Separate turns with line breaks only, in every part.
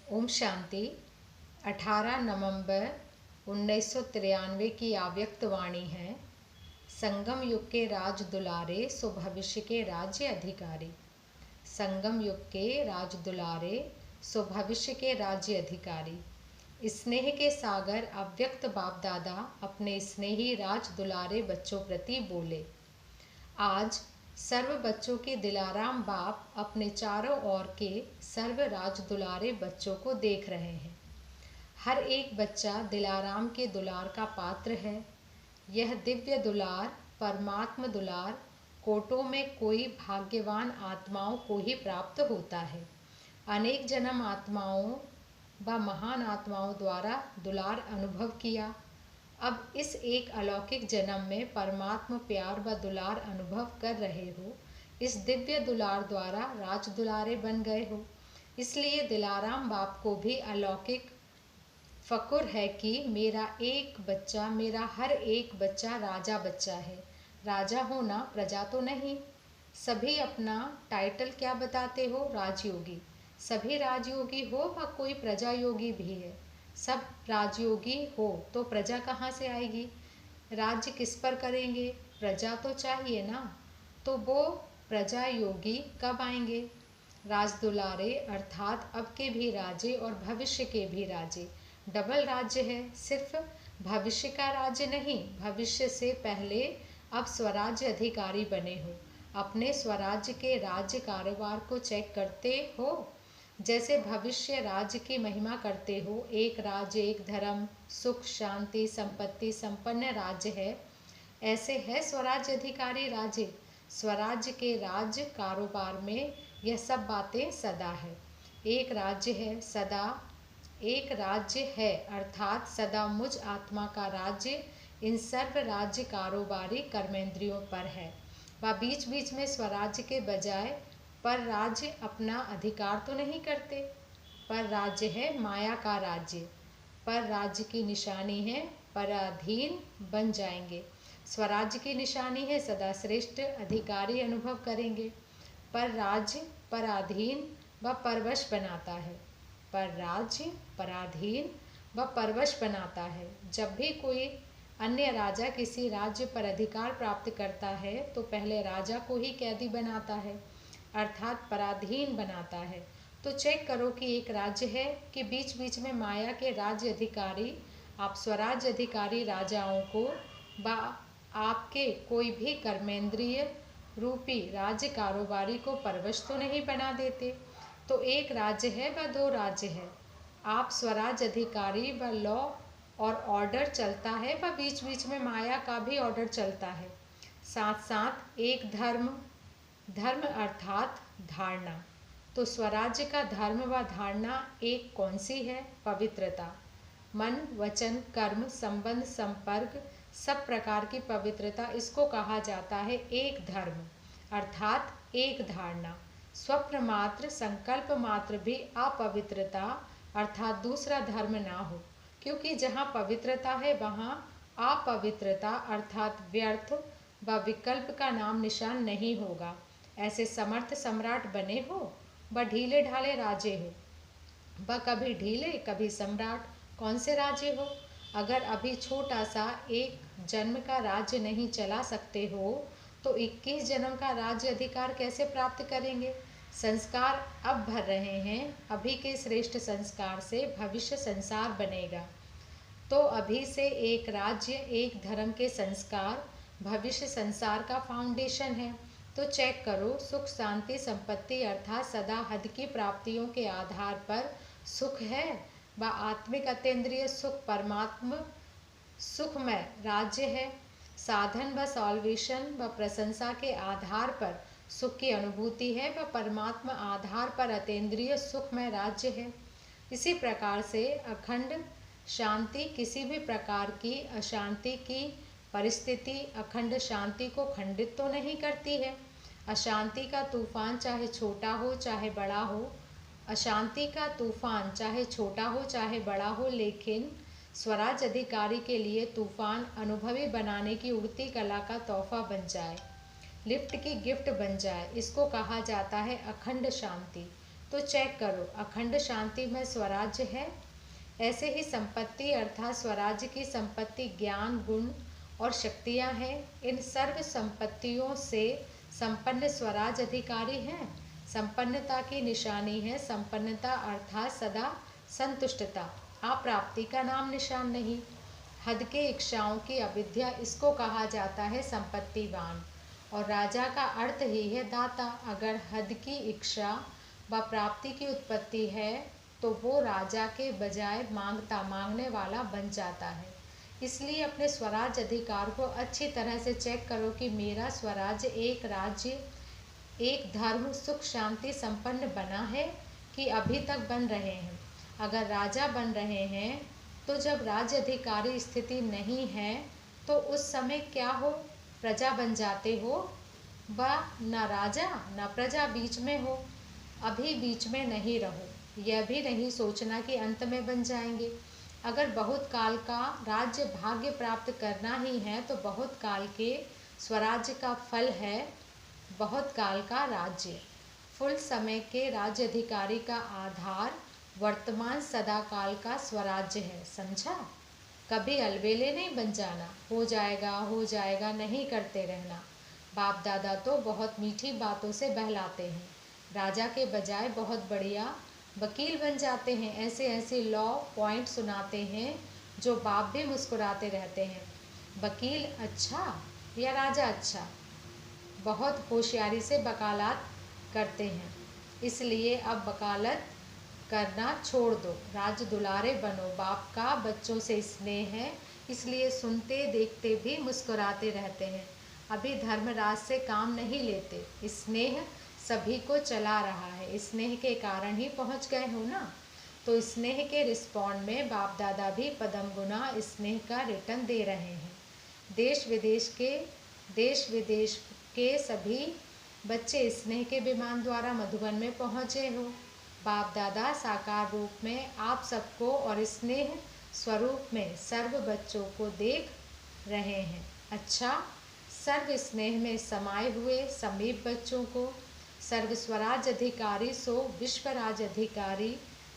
ओम शांति। 18 नवंबर 1993 की आव्यक्त वाणी है। संगम युग के राज दुलारे सो भविष्य के राज्य अधिकारी। संगम युग के राज दुलारे सो भविष्य के राज्य अधिकारी। स्नेह के सागर अव्यक्त बाप दादा अपने स्नेही राज दुलारे बच्चों प्रति बोले। आज सर्व बच्चों के दिलाराम बाप अपने चारों ओर के सर्व राज दुलारे बच्चों को देख रहे हैं। हर एक बच्चा दिलाराम के दुलार का पात्र है। यह दिव्य दुलार परमात्म दुलार कोटों में कोई भाग्यवान आत्माओं को ही प्राप्त होता है। अनेक जन्म आत्माओं व महान आत्माओं द्वारा दुलार अनुभव किया। अब इस एक अलौकिक जन्म में परमात्म प्यार व दुलार अनुभव कर रहे हो। इस दिव्य दुलार द्वारा राज दुलारे बन गए हो। इसलिए दिलाराम बाप को भी अलौकिक फकुर है कि मेरा हर एक बच्चा राजा बच्चा है। राजा होना प्रजा तो नहीं। सभी अपना टाइटल क्या बताते हो? राजयोगी। सभी राजयोगी हो व कोई प्रजा योगी भी है। सब राजयोगी हो तो प्रजा कहाँ से आएगी? राज्य किस पर करेंगे? प्रजा तो चाहिए ना। तो वो प्रजा योगी कब आएंगे? राज दुलारे अर्थात अब के भी राजे और भविष्य के भी राजे। डबल राज्य है। सिर्फ भविष्य का राज्य नहीं, भविष्य से पहले अब स्वराज्य अधिकारी बने हो। अपने स्वराज्य के राज्य कारोबार को चेक करते हो। जैसे भविष्य राज्य की महिमा करते हो, एक राज्य एक धर्म सुख शांति संपत्ति संपन्न राज्य है। ऐसे है स्वराज्य अधिकारी राज्य। स्वराज्य के राज्य कारोबार में यह सब बातें सदा है। एक राज्य है सदा, एक राज्य है अर्थात सदा मुझ आत्मा का राज्य इन सर्व राज्य कारोबारी कर्मेंद्रियों पर है। वह बीच बीच में स्वराज्य के बजाय पर राज्य अपना अधिकार तो नहीं करते। पर राज्य है माया का राज्य। पर राज्य की निशानी है पराधीन बन जाएंगे। स्वराज्य की निशानी है सदा श्रेष्ठ अधिकारी अनुभव करेंगे। पर राज्य पराधीन व परवश बनाता है। पर राज्य पराधीन व परवश बनाता है। जब भी कोई अन्य राजा किसी राज्य पर अधिकार प्राप्त करता है तो पहले राजा को ही कैदी बनाता है अर्थात पराधीन बनाता है। तो चेक करो कि एक राज्य है कि बीच बीच में माया के राज्य अधिकारी आप स्वराज्य अधिकारी राजाओं को आपके कोई भी कर्मेंद्रिय रूपी राज्य कारोबारी को परवश तो नहीं बना देते। तो एक राज्य है व दो राज्य है। आप स्वराज्य अधिकारी व लॉ और ऑर्डर चलता है व बीच बीच में माया का भी ऑर्डर चलता है। साथ साथ एक धर्म अर्थात धारणा। तो स्वराज्य का धर्म व धारणा एक कौन सी है? पवित्रता। मन वचन कर्म संबंध संपर्क सब प्रकार की पवित्रता, इसको कहा जाता है एक धर्म अर्थात एक धारणा। स्वप्न मात्र संकल्प मात्र भी अपवित्रता अर्थात दूसरा धर्म ना हो, क्योंकि जहाँ पवित्रता है वहाँ अपवित्रता अर्थात व्यर्थ व विकल्प का नाम निशान नहीं होगा। ऐसे समर्थ सम्राट बने हो व ढीले ढाले राजे हो, व कभी ढीले कभी सम्राट। कौन से राज्य हो? अगर अभी छोटा सा एक जन्म का राज्य नहीं चला सकते हो तो 21 जन्म का राज्य अधिकार कैसे प्राप्त करेंगे? संस्कार अब भर रहे हैं। अभी के श्रेष्ठ संस्कार से भविष्य संसार बनेगा। तो अभी से एक राज्य एक धर्म के संस्कार भविष्य संसार का फाउंडेशन है। तो चेक करो, सुख शांति संपत्ति अर्थात सदा हद की प्राप्तियों के आधार पर सुख है व आत्मिक अतीन्द्रिय सुख परमात्म सुखमय राज्य है। साधन व सॉल्वेशन व प्रशंसा के आधार पर सुख की अनुभूति है व परमात्मा आधार पर अतीन्द्रिय सुखमय राज्य है। इसी प्रकार से अखंड शांति किसी भी प्रकार की अशांति की परिस्थिति अखंड शांति को खंडित तो नहीं करती है। अशांति का तूफान चाहे छोटा हो चाहे बड़ा हो, अशांति का तूफान चाहे छोटा हो चाहे बड़ा हो, लेकिन स्वराज अधिकारी के लिए तूफान अनुभवी बनाने की उड़ती कला का तोहफा बन जाए, लिफ्ट की गिफ्ट बन जाए, इसको कहा जाता है अखंड शांति। तो चेक करो, अखंड शांति में स्वराज्य है। ऐसे ही संपत्ति अर्थात स्वराज्य की संपत्ति ज्ञान, गुण और शक्तियाँ हैं। इन सर्व संपत्तियों से संपन्न स्वराज अधिकारी हैं। संपन्नता की निशानी है संपन्नता अर्थात सदा संतुष्टता, अप्राप्ति का नाम निशान नहीं। हद के इच्छाओं की अविद्या, इसको कहा जाता है संपत्तिवान। और राजा का अर्थ ही है दाता। अगर हद की इच्छा व प्राप्ति की उत्पत्ति है तो वो राजा के बजाय मांगने वाला बन जाता है। इसलिए अपने स्वराज अधिकार को अच्छी तरह से चेक करो कि मेरा स्वराज्य एक राज्य, एक धर्म, सुख शांति संपन्न बना है कि अभी तक बन रहे हैं। अगर राजा बन रहे हैं तो जब राज्य अधिकारी स्थिति नहीं है तो उस समय क्या हो, प्रजा बन जाते हो व न राजा न प्रजा बीच में हो। अभी बीच में नहीं रहो। यह भी नहीं सोचना कि अंत में बन जाएंगे। अगर बहुत काल का राज्य भाग्य प्राप्त करना ही है तो बहुत काल के स्वराज्य का फल है बहुत काल का राज्य। फुल समय के राज्य अधिकारी का आधार वर्तमान सदा काल का स्वराज्य है, समझा। कभी अलबेले नहीं बन जाना, हो जाएगा नहीं करते रहना। बाप दादा तो बहुत मीठी बातों से बहलाते हैं, राजा के बजाय बहुत बढ़िया वकील बन जाते हैं। ऐसे ऐसे लॉ पॉइंट सुनाते हैं जो बाप भी मुस्कुराते रहते हैं। वकील अच्छा या राजा अच्छा, बहुत होशियारी से वकालत करते हैं। इसलिए अब वकालत करना छोड़ दो, राज दुलारे बनो। बाप का बच्चों से स्नेह है, इसलिए सुनते देखते भी मुस्कुराते रहते हैं। अभी धर्मराज से काम नहीं लेते, स्नेह सभी को चला रहा है। स्नेह के कारण ही पहुंच गए हो ना। तो स्नेह के रिस्पॉन्ड में बाप दादा भी पदम गुना स्नेह का रिटर्न दे रहे हैं। देश विदेश के सभी बच्चे स्नेह के विमान द्वारा मधुबन में पहुँचे हो। बाप दादा साकार रूप में आप सबको और स्नेह स्वरूप में सर्व बच्चों को देख रहे हैं। अच्छा, सर्व स्नेह में समाये हुए समीप बच्चों को सर्व स्वराज अधिकारी सो विश्वराज अधिकारी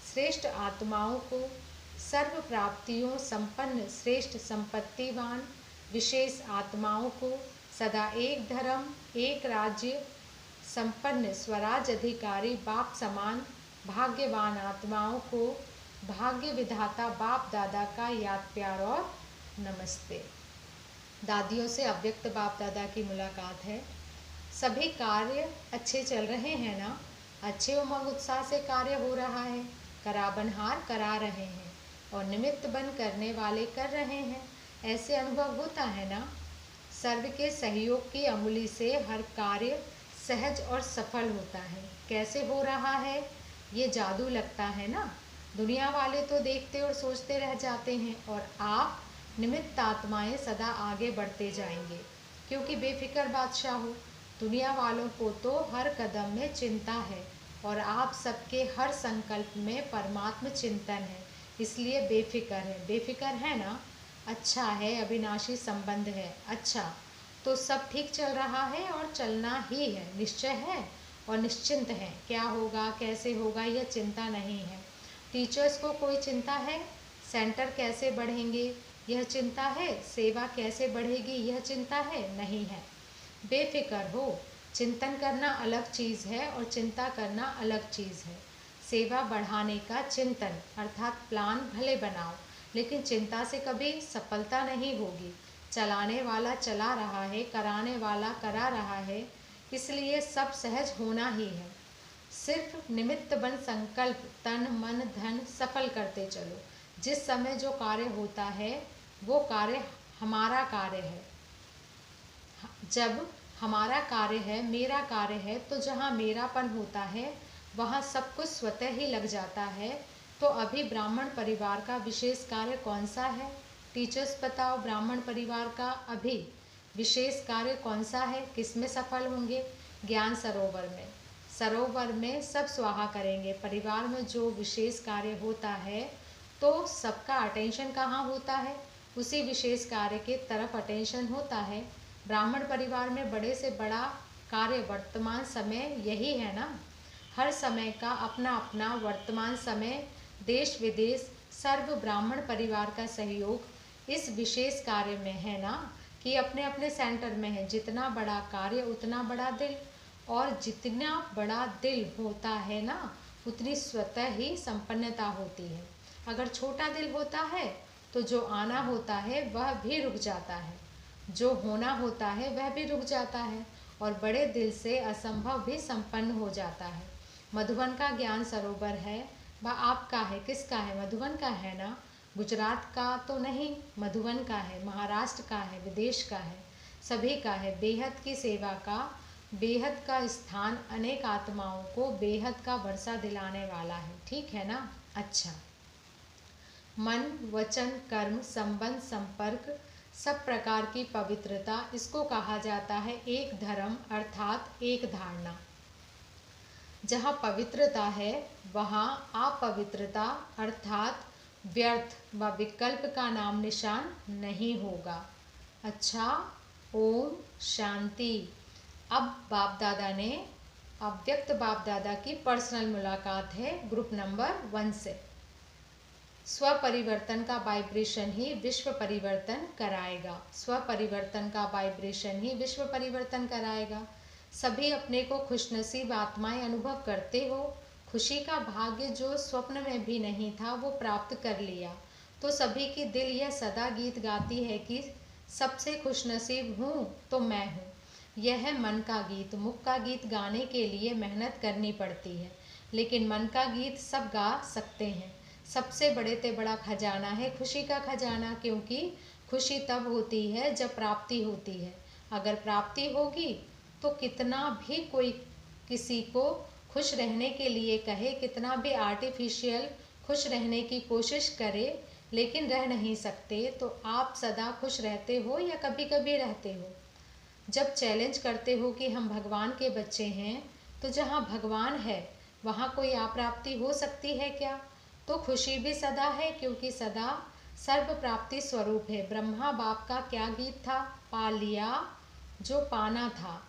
श्रेष्ठ आत्माओं को सर्व प्राप्तियों संपन्न श्रेष्ठ संपत्तिवान विशेष आत्माओं को सदा एक धर्म एक राज्य संपन्न स्वराज अधिकारी बाप समान भाग्यवान आत्माओं को भाग्य विधाता बाप दादा का याद प्यार और नमस्ते। दादियों से अव्यक्त बाप दादा की मुलाकात है। सभी कार्य अच्छे चल रहे हैं ना। अच्छे उमंग उत्साह से कार्य हो रहा है। कराबनहार करा रहे हैं और निमित्त बन करने वाले कर रहे हैं। ऐसे अनुभव होता है ना। सर्व के सहयोग की अंगुली से हर कार्य सहज और सफल होता है। कैसे हो रहा है ये जादू लगता है ना। दुनिया वाले तो देखते और सोचते रह जाते हैं और आप निमित्त आत्माएं सदा आगे बढ़ते जाएंगे क्योंकि बेफिक्र बादशाह हो। दुनिया वालों को तो हर कदम में चिंता है और आप सबके हर संकल्प में परमात्म चिंतन है, इसलिए बेफिक्र है। बेफिक्र है ना। अच्छा है, अविनाशी संबंध है। अच्छा तो सब ठीक चल रहा है और चलना ही है। निश्चय है और निश्चिंत है। क्या होगा कैसे होगा यह चिंता नहीं है। टीचर्स को कोई चिंता है, सेंटर कैसे बढ़ेंगे यह चिंता है, सेवा कैसे बढ़ेगी यह चिंता है, नहीं है। बेफिक्र हो। चिंतन करना अलग चीज़ है और चिंता करना अलग चीज़ है। सेवा बढ़ाने का चिंतन अर्थात प्लान भले बनाओ, लेकिन चिंता से कभी सफलता नहीं होगी। चलाने वाला चला रहा है, कराने वाला करा रहा है, इसलिए सब सहज होना ही है। सिर्फ निमित्त बन संकल्प तन मन धन सफल करते चलो। जिस समय जो कार्य होता है वो कार्य हमारा कार्य है। जब हमारा कार्य है, मेरा कार्य है, तो जहाँ मेरापन होता है वहाँ सब कुछ स्वतः ही लग जाता है। तो अभी ब्राह्मण परिवार का विशेष कार्य कौन सा है? टीचर्स बताओ, ब्राह्मण परिवार का अभी विशेष कार्य कौन सा है? किस में सफल होंगे? ज्ञान सरोवर में। सरोवर में सब स्वाहा करेंगे। परिवार में जो विशेष कार्य होता है तो सबका अटेंशन कहाँ होता है? उसी विशेष कार्य के तरफ अटेंशन होता है। ब्राह्मण परिवार में बड़े से बड़ा कार्य वर्तमान समय यही है ना। हर समय का अपना अपना वर्तमान समय, देश विदेश, सर्व ब्राह्मण परिवार का सहयोग इस विशेष कार्य में है ना, कि अपने अपने सेंटर में है। जितना बड़ा कार्य उतना बड़ा दिल, और जितना बड़ा दिल होता है ना, उतनी स्वतः ही संपन्नता होती है। अगर छोटा दिल होता है तो जो आना होता है वह भी रुक जाता है, जो होना होता है वह भी रुक जाता है, और बड़े दिल से असंभव भी संपन्न हो जाता है। मधुबन का ज्ञान सरोवर है, वह आपका है। किसका है? मधुबन का है ना। गुजरात का तो नहीं, मधुबन का है। महाराष्ट्र का है, विदेश का है, सभी का है। बेहद की सेवा का, बेहद का स्थान अनेक आत्माओं को बेहद का वर्षा दिलाने वाला है। ठीक है ना। अच्छा, मन, वचन, कर्म, संबंध, संपर्क, सब प्रकार की पवित्रता, इसको कहा जाता है एक धर्म अर्थात एक धारणा। जहाँ पवित्रता है वहाँ अपवित्रता अर्थात व्यर्थ व विकल्प का नाम निशान नहीं होगा। अच्छा, ओम शांति। अब बाप दादा ने, अव्यक्त बाप दादा की पर्सनल मुलाकात है ग्रुप नंबर 1 से। स्व परिवर्तन का वाइब्रेशन ही विश्व परिवर्तन कराएगा। स्व परिवर्तन का वाइब्रेशन ही विश्व परिवर्तन कराएगा। सभी अपने को खुशनसीब आत्माएं अनुभव करते हो। खुशी का भाग्य जो स्वप्न में भी नहीं था वो प्राप्त कर लिया। तो सभी की दिल यह सदा गीत गाती है कि सबसे खुशनसीब हूँ तो मैं हूँ। यह है मन का गीत। मुख का गीत गाने के लिए मेहनत करनी पड़ती है, लेकिन मन का गीत सब गा सकते हैं। सबसे बड़े ते बड़ा खजाना है खुशी का खजाना, क्योंकि खुशी तब होती है जब प्राप्ति होती है। अगर प्राप्ति होगी तो कितना भी कोई किसी को खुश रहने के लिए कहे, कितना भी आर्टिफिशियल खुश रहने की कोशिश करे, लेकिन रह नहीं सकते। तो आप सदा खुश रहते हो या कभी कभी रहते हो? जब चैलेंज करते हो कि हम भगवान के बच्चे हैं, तो जहाँ भगवान है वहाँ कोई अप्राप्ति हो सकती है क्या? तो खुशी भी सदा है, क्योंकि सदा सर्व प्राप्ति स्वरूप है। ब्रह्मा बाप का क्या गीत था? पा लिया जो पाना था।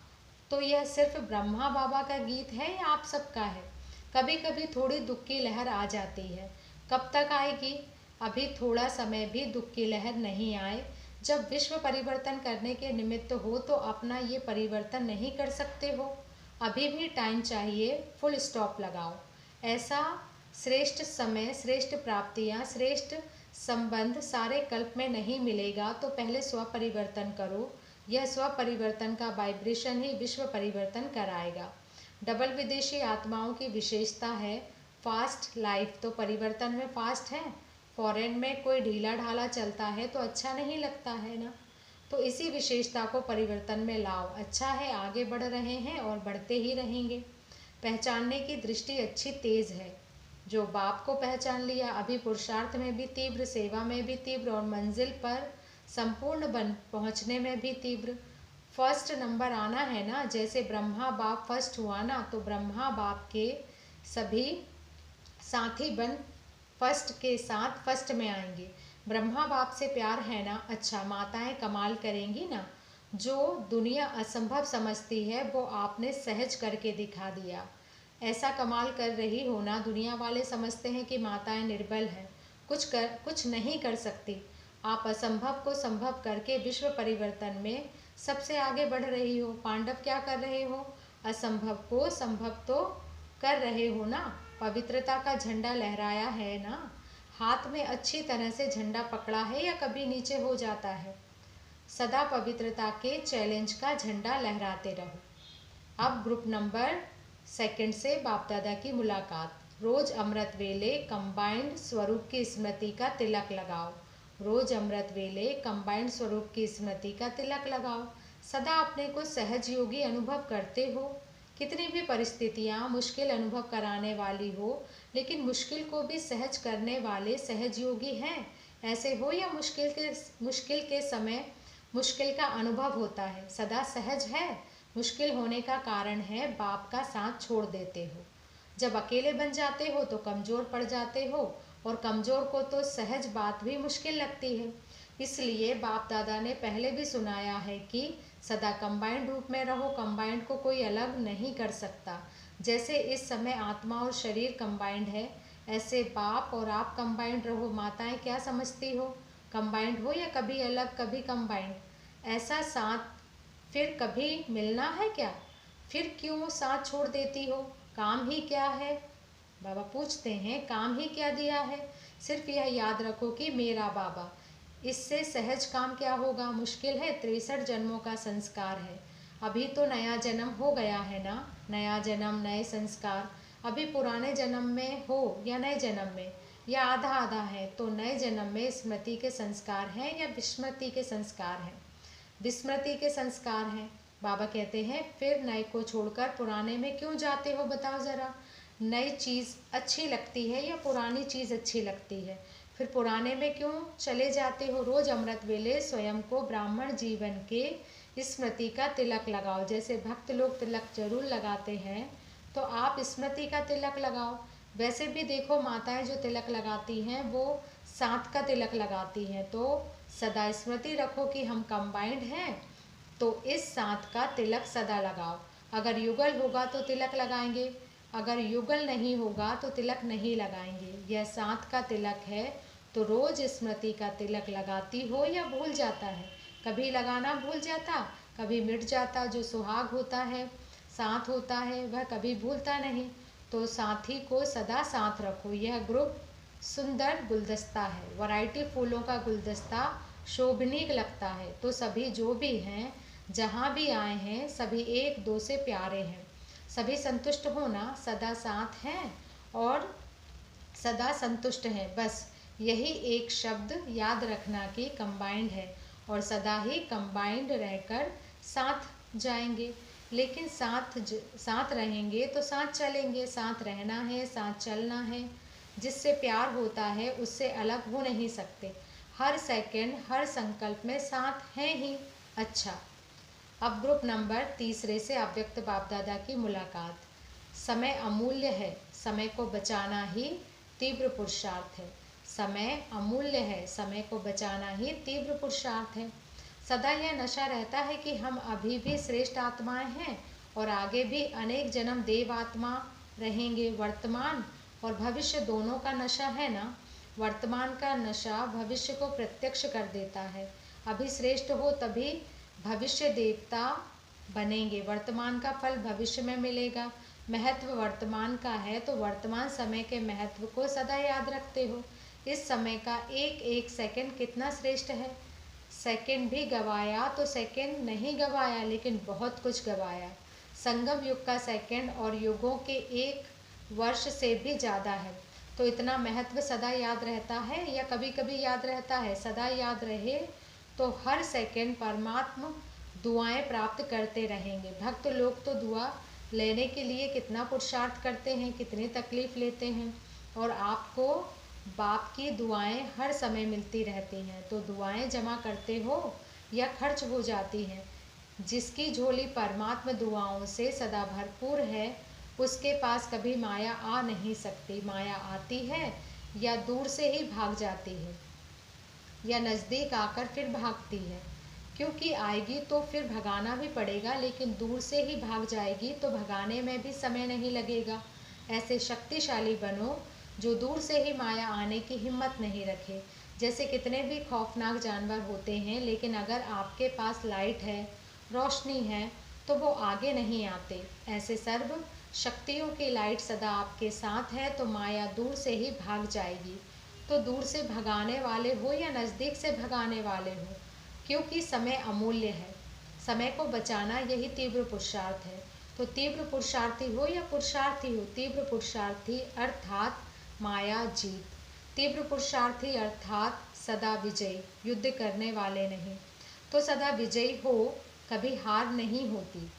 तो यह सिर्फ ब्रह्मा बाबा का गीत है या आप सबका है? कभी कभी थोड़ी दुख की लहर आ जाती है। कब तक आएगी? अभी थोड़ा समय भी दुख की लहर नहीं आए। जब विश्व परिवर्तन करने के निमित्त हो तो अपना ये परिवर्तन नहीं कर सकते हो? अभी भी टाइम चाहिए। फुल स्टॉप लगाओ। ऐसा श्रेष्ठ समय, श्रेष्ठ प्राप्तियाँ, श्रेष्ठ संबंध सारे कल्प में नहीं मिलेगा। तो पहले स्व परिवर्तन करो। यह स्व परिवर्तन का वाइब्रेशन ही विश्व परिवर्तन कराएगा। डबल विदेशी आत्माओं की विशेषता है फास्ट लाइफ। तो परिवर्तन में फास्ट है। फॉरेन में कोई ढीला ढाला चलता है तो अच्छा नहीं लगता है ना। तो इसी विशेषता को परिवर्तन में लाओ। अच्छा है, आगे बढ़ रहे हैं और बढ़ते ही रहेंगे। पहचानने की दृष्टि अच्छी तेज है। जो बाप को पहचान लिया, अभी पुरुषार्थ में भी तीव्र, सेवा में भी तीव्र, और मंजिल पर संपूर्ण बन पहुंचने में भी तीव्र। फर्स्ट नंबर आना है ना। जैसे ब्रह्मा बाप फर्स्ट हुआ ना, तो ब्रह्मा बाप के सभी साथी बन फर्स्ट के साथ फर्स्ट में आएंगे। ब्रह्मा बाप से प्यार है ना। अच्छा, माताएं कमाल करेंगी ना। जो दुनिया असंभव समझती है वो आपने सहज करके दिखा दिया। ऐसा कमाल कर रही हो ना, दुनिया वाले समझते हैं कि माताएं निर्बल हैं, कुछ नहीं कर सकती। आप असंभव को संभव करके विश्व परिवर्तन में सबसे आगे बढ़ रही हो। पांडव क्या कर रहे हो? असंभव को संभव तो कर रहे हो ना। पवित्रता का झंडा लहराया है ना। हाथ में अच्छी तरह से झंडा पकड़ा है या कभी नीचे हो जाता है? सदा पवित्रता के चैलेंज का झंडा लहराते रहो। अब ग्रुप नंबर 2 से बाप दादा की मुलाकात। रोज अमृत वेले कंबाइंड स्वरूप की स्मृति का तिलक लगाओ। रोज अमृत वेले कंबाइंड स्वरूप की स्मृति का तिलक लगाओ। सदा अपने को सहज योगी अनुभव करते हो। कितनी भी परिस्थितियाँ मुश्किल अनुभव कराने वाली हो, लेकिन मुश्किल को भी सहज करने वाले सहज योगी हैं। ऐसे हो या मुश्किल के समय मुश्किल का अनुभव होता है, सदा सहज है। मुश्किल होने का कारण है बाप का साथ छोड़ देते हो। जब अकेले बन जाते हो तो कमज़ोर पड़ जाते हो, और कमज़ोर को तो सहज बात भी मुश्किल लगती है। इसलिए बाप दादा ने पहले भी सुनाया है कि सदा कंबाइंड रूप में रहो, कंबाइंड को कोई अलग नहीं कर सकता। जैसे इस समय आत्मा और शरीर कंबाइंड है, ऐसे बाप और आप कंबाइंड रहो। माताएं क्या समझती हो, कंबाइंड हो या कभी अलग कभी कंबाइंड, ऐसा साथ फिर कभी मिलना है क्या? फिर क्यों साथ छोड़ देती हो? काम ही क्या है? बाबा पूछते हैं, काम ही क्या दिया है? सिर्फ यह याद रखो कि मेरा बाबा। इससे सहज काम क्या होगा? मुश्किल है, 63 जन्मों का संस्कार है। अभी तो नया जन्म हो गया है ना, नया जन्म नए संस्कार। अभी पुराने जन्म में हो या नए जन्म में, या आधा आधा है, तो नए जन्म में स्मृति के संस्कार हैं या विस्मृति के संस्कार हैं? विस्मृति के संस्कार हैं। बाबा कहते हैं, फिर नए को छोड़कर पुराने में क्यों जाते हो, बताओ ज़रा। नई चीज़ अच्छी लगती है या पुरानी चीज़ अच्छी लगती है? फिर पुराने में क्यों चले जाते हो? रोज अमृत वेले स्वयं को ब्राह्मण जीवन के स्मृति का तिलक लगाओ। जैसे भक्त लोग तिलक जरूर लगाते हैं, तो आप स्मृति का तिलक लगाओ। वैसे भी देखो, माताएं जो तिलक लगाती हैं वो साथ का तिलक लगाती हैं। तो सदा स्मृति रखो कि हम कंबाइंड हैं, तो इस साथ का तिलक सदा लगाओ। अगर युगल होगा तो तिलक लगाएंगे, अगर युगल नहीं होगा तो तिलक नहीं लगाएंगे। यह साथ का तिलक है, तो रोज स्मृति का तिलक लगाती हो या भूल जाता है? कभी लगाना भूल जाता, कभी मिट जाता। जो सुहाग होता है, साथ होता है, वह कभी भूलता नहीं। तो साथी को सदा साथ रखो। यह ग्रुप सुंदर गुलदस्ता है, वैरायटी फूलों का गुलदस्ता शोभनीय लगता है। तो सभी जो भी हैं, जहाँ भी आए हैं, सभी एक दो से प्यारे हैं। सभी संतुष्ट होना, सदा साथ हैं और सदा संतुष्ट हैं। बस यही एक शब्द याद रखना कि कंबाइंड है, और सदा ही कंबाइंड रहकर साथ जाएंगे। लेकिन साथ रहेंगे तो साथ चलेंगे। साथ रहना है, साथ चलना है। जिससे प्यार होता है उससे अलग हो नहीं सकते। हर सेकंड, हर संकल्प में साथ हैं ही। अच्छा, अब ग्रुप नंबर 3 से अव्यक्त बाप दादा की मुलाकात। समय अमूल्य है, समय को बचाना ही तीव्र पुरुषार्थ है। समय अमूल्य है, समय को बचाना ही तीव्र पुरुषार्थ है। सदा यह नशा रहता है कि हम अभी भी श्रेष्ठ आत्माएं हैं और आगे भी अनेक जन्म देव आत्मा रहेंगे। वर्तमान और भविष्य दोनों का नशा है ना। वर्तमान का नशा भविष्य को प्रत्यक्ष कर देता है। अभी श्रेष्ठ हो तभी भविष्य देवता बनेंगे। वर्तमान का फल भविष्य में मिलेगा। महत्व वर्तमान का है, तो वर्तमान समय के महत्व को सदा याद रखते हो। इस समय का एक एक सेकंड कितना श्रेष्ठ है। सेकंड भी गवाया तो सेकंड नहीं गवाया, लेकिन बहुत कुछ गवाया। संगम युग का सेकंड और युगों के एक वर्ष से भी ज़्यादा है। तो इतना महत्व सदा याद रहता है या कभी कभी याद रहता है? सदा याद रहे तो हर सेकंड परमात्मा दुआएं प्राप्त करते रहेंगे। भक्त लोग तो दुआ लेने के लिए कितना पुरुषार्थ करते हैं, कितनी तकलीफ लेते हैं, और आपको बाप की दुआएं हर समय मिलती रहती हैं। तो दुआएं जमा करते हो या खर्च हो जाती हैं? जिसकी झोली परमात्मा दुआओं से सदा भरपूर है, उसके पास कभी माया आ नहीं सकती। माया आती है या दूर से ही भाग जाती है, या नज़दीक आकर फिर भागती है। क्योंकि आएगी तो फिर भगाना भी पड़ेगा, लेकिन दूर से ही भाग जाएगी तो भगाने में भी समय नहीं लगेगा। ऐसे शक्तिशाली बनो जो दूर से ही माया आने की हिम्मत नहीं रखे। जैसे कितने भी खौफनाक जानवर होते हैं, लेकिन अगर आपके पास लाइट है, रोशनी है, तो वो आगे नहीं आते। ऐसे सर्व शक्तियों की लाइट सदा आपके साथ है, तो माया दूर से ही भाग जाएगी। तो दूर से भगाने वाले हो या नज़दीक से भगाने वाले हो, क्योंकि समय अमूल्य है। समय को बचाना यही तीव्र पुरुषार्थ है। तो तीव्र पुरुषार्थी हो या पुरुषार्थी हो, तीव्र पुरुषार्थी अर्थात माया जीत। तीव्र पुरुषार्थी अर्थात सदा विजयी, युद्ध करने वाले नहीं। तो सदा विजयी हो, कभी हार नहीं होती।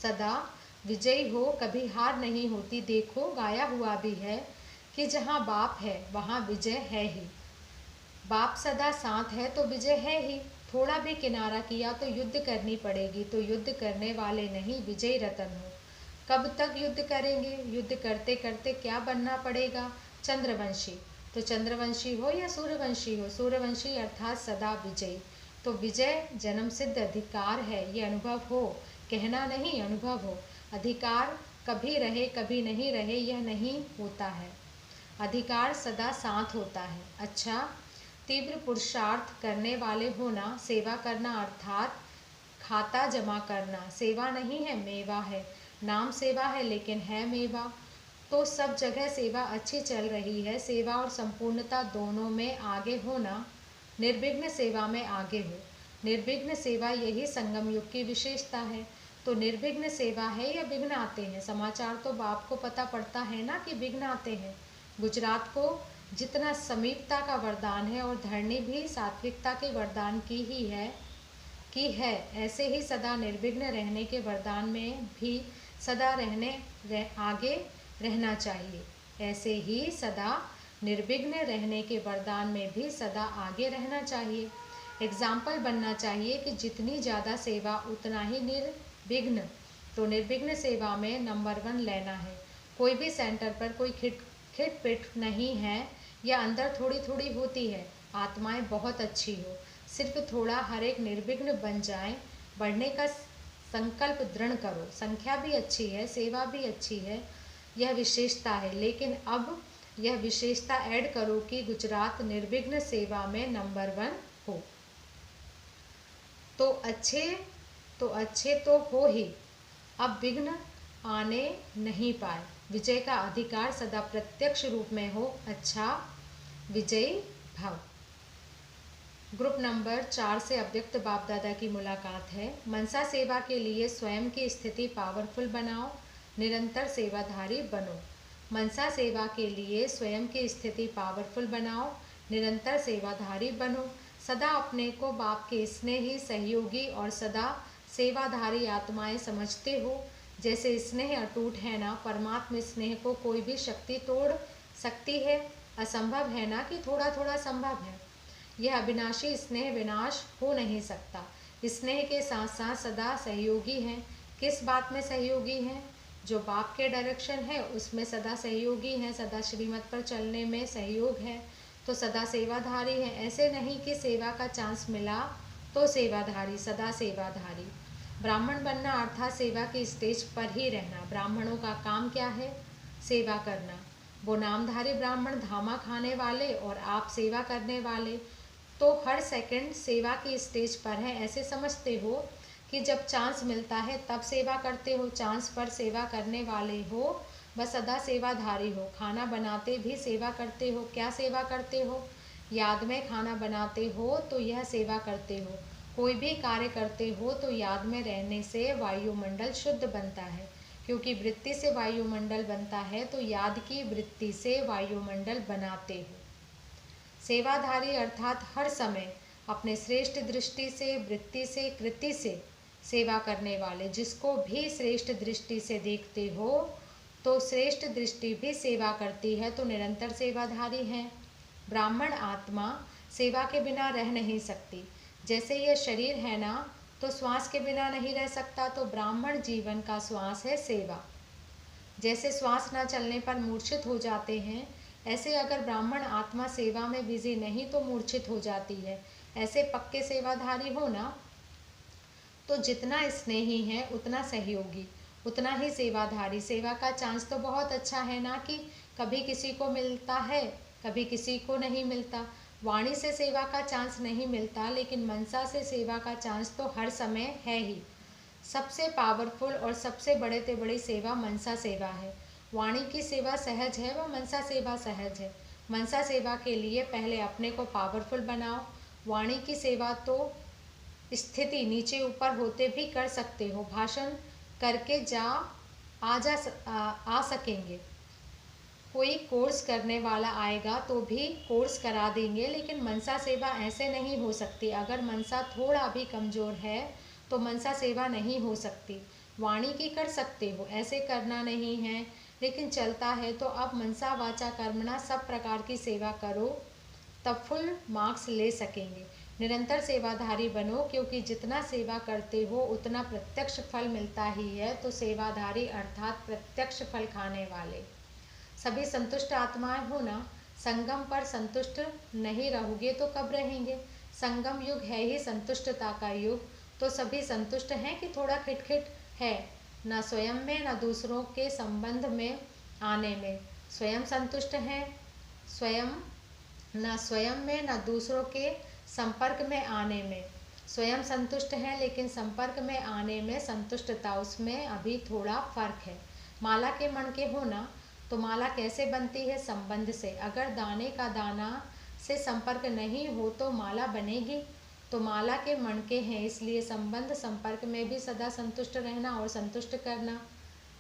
सदा विजयी हो, कभी हार नहीं होती। देखो, गाया हुआ भी है कि जहाँ बाप है वहाँ विजय है ही। बाप सदा साथ है तो विजय है ही। थोड़ा भी किनारा किया तो युद्ध करनी पड़ेगी। तो युद्ध करने वाले नहीं, विजयी रतन हो। कब तक युद्ध करेंगे? युद्ध करते करते क्या बनना पड़ेगा? चंद्रवंशी। तो चंद्रवंशी हो या सूर्यवंशी हो, सूर्यवंशी अर्थात सदा विजयी। तो विजय जन्म सिद्ध अधिकार है, ये अनुभव हो, कहना नहीं अनुभव हो। अधिकार कभी रहे कभी नहीं रहे यह नहीं होता है, अधिकार सदा साथ होता है। अच्छा, तीव्र पुरुषार्थ करने वाले होना, सेवा करना अर्थात खाता जमा करना सेवा नहीं है, मेवा है। नाम सेवा है लेकिन है मेवा। तो सब जगह सेवा अच्छी चल रही है। सेवा और संपूर्णता दोनों में आगे होना, निर्विघ्न सेवा में आगे हो। निर्विघ्न सेवा यही संगम युग की विशेषता है। तो निर्विघ्न सेवा है या विघ्न आते हैं? समाचार तो बाप को पता पड़ता है ना कि विघ्न आते हैं। गुजरात को जितना समीपता का वरदान है और धरणी भी सात्विकता के वरदान की है, ऐसे ही सदा निर्विघ्न रहने के वरदान में भी सदा आगे रहना चाहिए। ऐसे ही सदा निर्विघ्न रहने के वरदान में भी सदा आगे रहना चाहिए। एग्जाम्पल बनना चाहिए कि जितनी ज़्यादा सेवा उतना ही निर्विघ्न। तो निर्विघ्न सेवा में नंबर 1 लेना है। कोई भी सेंटर पर कोई खिटपिट नहीं है या अंदर थोड़ी थोड़ी होती है। आत्माएं बहुत अच्छी हो, सिर्फ थोड़ा हर एक निर्विघ्न बन जाए। बढ़ने का संकल्प दृढ़ करो। संख्या भी अच्छी है, सेवा भी अच्छी है, यह विशेषता है। लेकिन अब यह विशेषता ऐड करो कि गुजरात निर्विघ्न सेवा में नंबर 1 हो। तो अच्छे तो हो ही, अब विघ्न आने नहीं पाए। विजय का अधिकार सदा प्रत्यक्ष रूप में हो। अच्छा, विजयी भव। ग्रुप नंबर 4 से अव्यक्त बाप दादा की मुलाकात है। मनसा सेवा के लिए स्वयं की स्थिति पावरफुल बनाओ, निरंतर सेवाधारी बनो। मनसा सेवा के लिए स्वयं की स्थिति पावरफुल बनाओ, निरंतर सेवाधारी बनो। सदा अपने को बाप के स्नेही, सहयोगी और सदा सेवाधारी आत्माएं समझते हो। जैसे स्नेह अटूट है ना, परमात्मा स्नेह को कोई भी शक्ति तोड़ सकती है? असंभव है ना कि थोड़ा थोड़ा संभव है। यह अविनाशी स्नेह विनाश हो नहीं सकता। स्नेह के साथ साथ सदा सहयोगी हैं। किस बात में सहयोगी हैं? जो बाप के डायरेक्शन है उसमें सदा सहयोगी हैं। सदा श्रीमत पर चलने में सहयोग है। तो सदा सेवाधारी है। ऐसे नहीं कि सेवा का चांस मिला तो सेवाधारी, सदा सेवाधारी। ब्राह्मण बनना अर्थात सेवा के स्टेज पर ही रहना। ब्राह्मणों का काम क्या है? सेवा करना। वो नामधारी ब्राह्मण धामा खाने वाले और आप सेवा करने वाले, तो हर सेकंड सेवा की स्टेज पर है। ऐसे समझते हो कि जब चांस मिलता है तब सेवा करते हो। चांस पर सेवा करने वाले हो, बस सदा सेवाधारी हो। खाना बनाते भी सेवा करते हो। क्या सेवा करते हो? याद में खाना बनाते हो तो यह सेवा करते हो। कोई भी कार्य करते हो तो याद में रहने से वायुमंडल शुद्ध बनता है। क्योंकि वृत्ति से वायुमंडल बनता है तो याद की वृत्ति से वायुमंडल बनाते हो। सेवाधारी अर्थात हर समय अपने श्रेष्ठ दृष्टि से, वृत्ति से, कृति से सेवा करने वाले। जिसको भी श्रेष्ठ दृष्टि से देखते हो तो श्रेष्ठ दृष्टि भी सेवा करती है, तो निरंतर सेवाधारी हैं। ब्राह्मण आत्मा सेवा के बिना रह नहीं सकती। जैसे यह शरीर है ना, तो श्वास के बिना नहीं रह सकता। तो ब्राह्मण जीवन का श्वास है सेवा। जैसे श्वास न चलने पर मूर्छित हो जाते हैं, ऐसे अगर ब्राह्मण आत्मा सेवा में बिजी नहीं तो मूर्छित हो जाती है। ऐसे पक्के सेवाधारी हो ना, तो जितना स्नेही है उतना सहयोगी, उतना ही सेवाधारी। सेवा का चांस तो बहुत अच्छा है ना, कि कभी किसी को मिलता है कभी किसी को नहीं मिलता। वाणी से सेवा का चांस नहीं मिलता, लेकिन मनसा से सेवा का चांस तो हर समय है ही। सबसे पावरफुल और सबसे बड़े से बड़ी सेवा मनसा सेवा है। वाणी की सेवा सहज है, वह मनसा सेवा सहज है। मनसा सेवा के लिए पहले अपने को पावरफुल बनाओ। वाणी की सेवा तो स्थिति नीचे ऊपर होते भी कर सकते हो। भाषण करके आ सकेंगे। कोई कोर्स करने वाला आएगा तो भी कोर्स करा देंगे, लेकिन मनसा सेवा ऐसे नहीं हो सकती। अगर मनसा थोड़ा भी कमज़ोर है तो मनसा सेवा नहीं हो सकती। वाणी की कर सकते हो, ऐसे करना नहीं है, लेकिन चलता है तो अब मनसा वाचा कर्मणा सब प्रकार की सेवा करो, तब फुल मार्क्स ले सकेंगे। निरंतर सेवाधारी बनो, क्योंकि जितना सेवा करते हो उतना प्रत्यक्ष फल मिलता ही है। तो सेवाधारी अर्थात प्रत्यक्ष फल खाने वाले। सभी संतुष्ट आत्माएं हो ना। संगम पर संतुष्ट नहीं रहोगे तो कब रहेंगे? संगम युग है ही संतुष्टता का युग, तो सभी संतुष्ट हैं कि थोड़ा खिटखिट है, न स्वयं में न दूसरों के संबंध में आने में। स्वयं संतुष्ट हैं, स्वयं में न दूसरों के संपर्क में आने में। स्वयं संतुष्ट हैं लेकिन संपर्क में आने में संतुष्टता, उसमें अभी थोड़ा फर्क है। माला के मणके होना, तो माला कैसे बनती है? संबंध से। अगर दाने का दाना से संपर्क नहीं हो तो माला बनेगी? तो माला के मणके हैं, इसलिए संबंध संपर्क में भी सदा संतुष्ट रहना और संतुष्ट करना।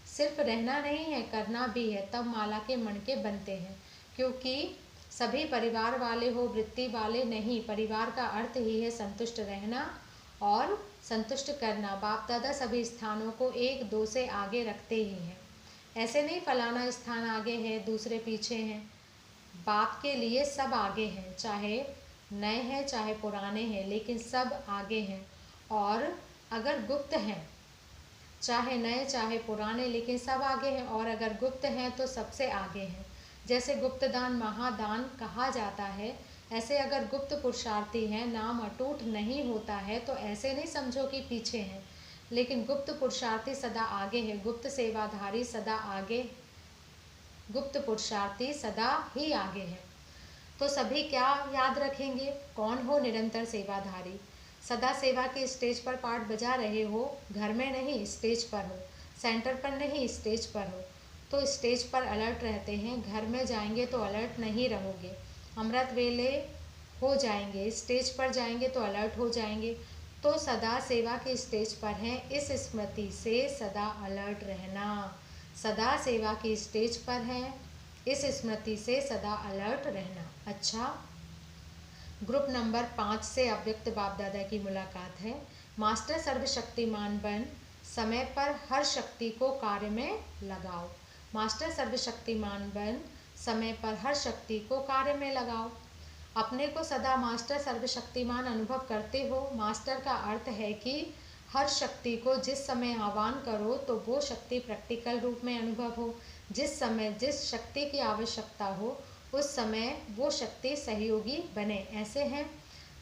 सिर्फ रहना नहीं है, करना भी है, तब माला के मणके बनते हैं। क्योंकि सभी परिवार वाले हो, वृत्ति वाले नहीं। परिवार का अर्थ ही है संतुष्ट रहना और संतुष्ट करना। बाप दादा सभी स्थानों को एक दो से आगे रखते ही हैं। ऐसे नहीं फलाना स्थान आगे है, दूसरे पीछे हैं। बाप के लिए सब आगे हैं, चाहे नए हैं चाहे पुराने हैं, लेकिन सब आगे हैं। और अगर गुप्त हैं, चाहे नए चाहे पुराने, लेकिन सब आगे हैं। और अगर गुप्त हैं तो सबसे आगे हैं। जैसे गुप्त दान महादान कहा जाता है, ऐसे अगर गुप्त पुरुषार्थी हैं, नाम अटूट नहीं होता है, तो ऐसे नहीं समझो कि पीछे हैं, लेकिन गुप्त पुरुषार्थी सदा आगे है। गुप्त सेवाधारी सदा आगे, गुप्त पुरुषार्थी सदा ही आगे है। तो सभी क्या याद रखेंगे? कौन हो निरंतर सेवाधारी? सदा सेवा के स्टेज पर पाठ बजा रहे हो, घर में नहीं स्टेज पर हो, सेंटर पर नहीं स्टेज पर हो, तो स्टेज पर अलर्ट रहते हैं। घर में जाएंगे तो अलर्ट नहीं रहोगे। अमृत वेले हो जाएंगे, स्टेज पर जाएंगे तो अलर्ट हो जाएंगे। तो सदा सेवा के स्टेज पर हैं, इस स्मृति से सदा अलर्ट रहना। सदा सेवा की स्टेज पर हैं, इस स्मृति से सदा अलर्ट रहना। अच्छा, ग्रुप नंबर 5 से अव्यक्त बाप दादा की मुलाकात है। मास्टर सर्वशक्तिमान बन समय पर हर शक्ति को कार्य में लगाओ। मास्टर सर्वशक्तिमान बन समय पर हर शक्ति को कार्य में लगाओ। अपने को सदा मास्टर सर्वशक्तिमान अनुभव करते हो। मास्टर का अर्थ है कि हर शक्ति को जिस समय आह्वान करो तो वो शक्ति प्रैक्टिकल रूप में अनुभव हो। जिस समय जिस शक्ति की आवश्यकता हो उस समय वो शक्ति सहयोगी बने। ऐसे हैं,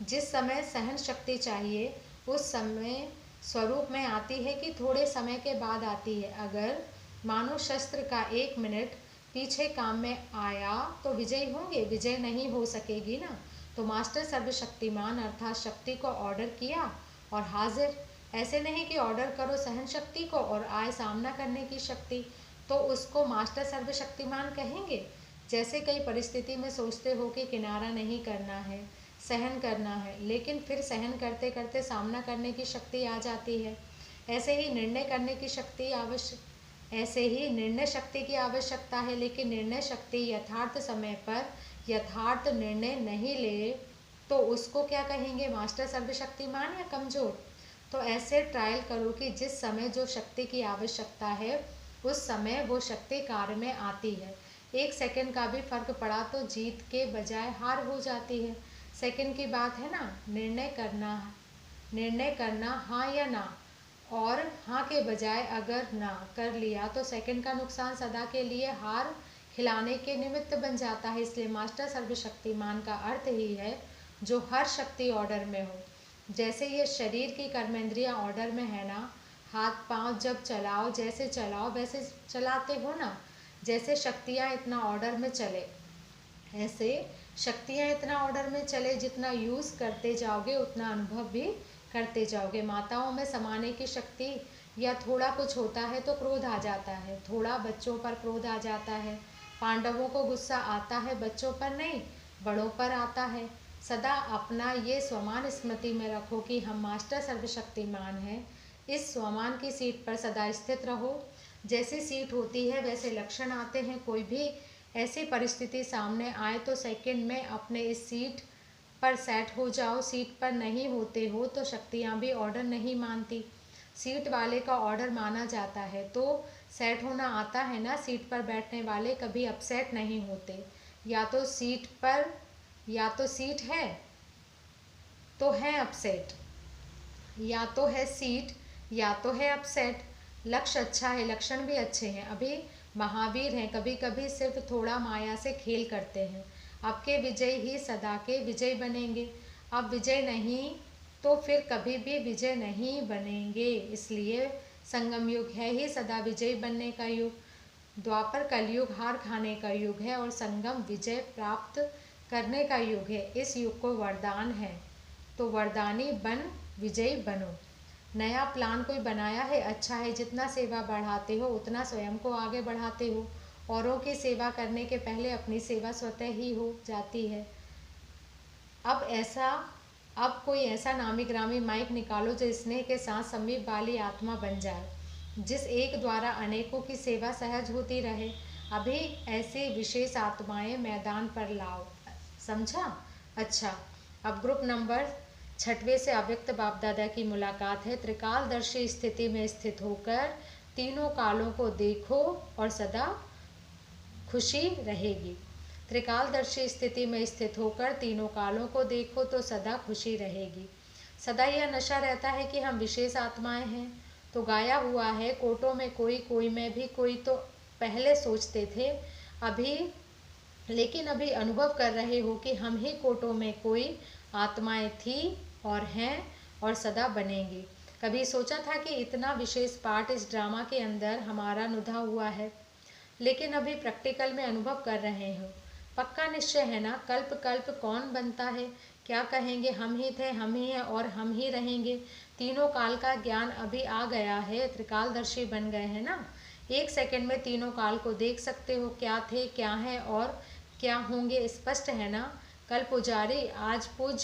जिस समय सहन शक्ति चाहिए उस समय स्वरूप में आती है कि थोड़े समय के बाद आती है। अगर मानो शस्त्र का 1 मिनट पीछे काम में आया तो विजयी होंगे? विजय नहीं हो सकेगी ना। तो मास्टर सर्वशक्तिमान अर्थात शक्ति को ऑर्डर किया और हाजिर। ऐसे नहीं कि ऑर्डर करो सहन शक्ति को और आए सामना करने की शक्ति, तो उसको मास्टर सर्वशक्तिमान कहेंगे। जैसे कई परिस्थिति में सोचते हो कि किनारा नहीं करना है, सहन करना है, लेकिन फिर सहन करते करते सामना करने की शक्ति आ जाती है। ऐसे ही निर्णय करने की शक्ति ऐसे ही निर्णय शक्ति की आवश्यकता है, लेकिन निर्णय शक्ति यथार्थ समय पर यथार्थ निर्णय नहीं ले तो उसको क्या कहेंगे? मास्टर सर्वशक्तिमान या कमजोर? तो ऐसे ट्रायल करो कि जिस समय जो शक्ति की आवश्यकता है उस समय वो शक्ति कार्य में आती है। 1 सेकंड का भी फर्क पड़ा तो जीत के बजाय हार हो जाती है। सेकंड की बात है ना। निर्णय करना हाँ या ना, और हाँ के बजाय अगर ना कर लिया तो सेकंड का नुकसान सदा के लिए हार खिलाने के निमित्त बन जाता है। इसलिए मास्टर सर्वशक्तिमान का अर्थ ही है जो हर शक्ति ऑर्डर में हो। जैसे ये शरीर की कर्मेंद्रियां ऑर्डर में है ना, हाथ पांव जब चलाओ जैसे चलाओ वैसे चलाते हो ना, जैसे शक्तियाँ इतना ऑर्डर में चले, ऐसे शक्तियाँ इतना ऑर्डर में चले, जितना यूज़ करते जाओगे उतना अनुभव भी करते जाओगे। माताओं में समाने की शक्ति, या थोड़ा कुछ होता है तो क्रोध आ जाता है, थोड़ा बच्चों पर क्रोध आ जाता है। पांडवों को गुस्सा आता है, बच्चों पर नहीं, बड़ों पर आता है। सदा अपना ये स्वमान स्मृति में रखो कि हम मास्टर सर्वशक्तिमान हैं। इस स्वमान की सीट पर सदा स्थित रहो। जैसी सीट होती है वैसे लक्षण आते हैं। कोई भी ऐसी परिस्थिति सामने आए तो सेकंड में अपने इस सीट पर सेट हो जाओ। सीट पर नहीं होते हो तो शक्तियाँ भी ऑर्डर नहीं मानती, सीट वाले का ऑर्डर माना जाता है। तो सेट होना आता है ना। सीट पर बैठने वाले कभी अपसेट नहीं होते। या तो सीट पर, या तो सीट है तो है अपसेट, या तो है सीट या तो है अपसेट। लक्ष्य अच्छा है, लक्षण भी अच्छे हैं। अभी महावीर हैं, कभी कभी सिर्फ थोड़ा माया से खेल करते हैं। आपके विजय ही सदा के विजय बनेंगे। अब विजय नहीं तो फिर कभी भी विजय नहीं बनेंगे। इसलिए संगम युग है ही सदा विजयी बनने का युग। द्वापर कलयुग हार खाने का युग है और संगम विजय प्राप्त करने का युग है। इस युग को वरदान है, तो वरदानी बन विजयी बनो। नया प्लान कोई बनाया है, अच्छा है। जितना सेवा बढ़ाते हो उतना स्वयं को आगे बढ़ाते हो। औरों की सेवा करने के पहले अपनी सेवा स्वतः ही हो जाती है। अब कोई ऐसा नामी ग्रामी माइक निकालो जो स्नेह के साथ समीप वाली आत्मा बन जाए, जिस एक द्वारा अनेकों की सेवा सहज होती रहे। अभी ऐसी विशेष आत्माएं मैदान पर लाओ। समझा? अच्छा, अब ग्रुप नंबर 6वें से अव्यक्त बाप दादा की मुलाकात है। त्रिकालदर्शी स्थिति में स्थित होकर तीनों कालों को देखो और सदा खुशी रहेगी। त्रिकालदर्शी स्थिति में स्थित होकर तीनों कालों को देखो तो सदा खुशी रहेगी। सदा यह नशा रहता है कि हम विशेष आत्माएं हैं। तो गाया हुआ है, कोटों में कोई, कोई में भी कोई। तो पहले सोचते थे, लेकिन अभी अनुभव कर रहे हो कि हम ही कोटों में कोई आत्माएं थी और हैं और सदा बनेंगी। कभी सोचा था कि इतना विशेष पार्ट इस ड्रामा के अंदर हमारा नुधा हुआ है, लेकिन अभी प्रैक्टिकल में अनुभव कर रहे हो। पक्का निश्चय है ना, कल्प कल्प कौन बनता है? क्या कहेंगे, हम ही थे, हम ही हैं और हम ही रहेंगे। तीनों काल का ज्ञान अभी आ गया है, त्रिकालदर्शी बन गए हैं ना। 1 सेकंड में तीनों काल को देख सकते हो, क्या थे, क्या हैं और क्या होंगे, स्पष्ट है ना। कल पुजारी, आज पूज्य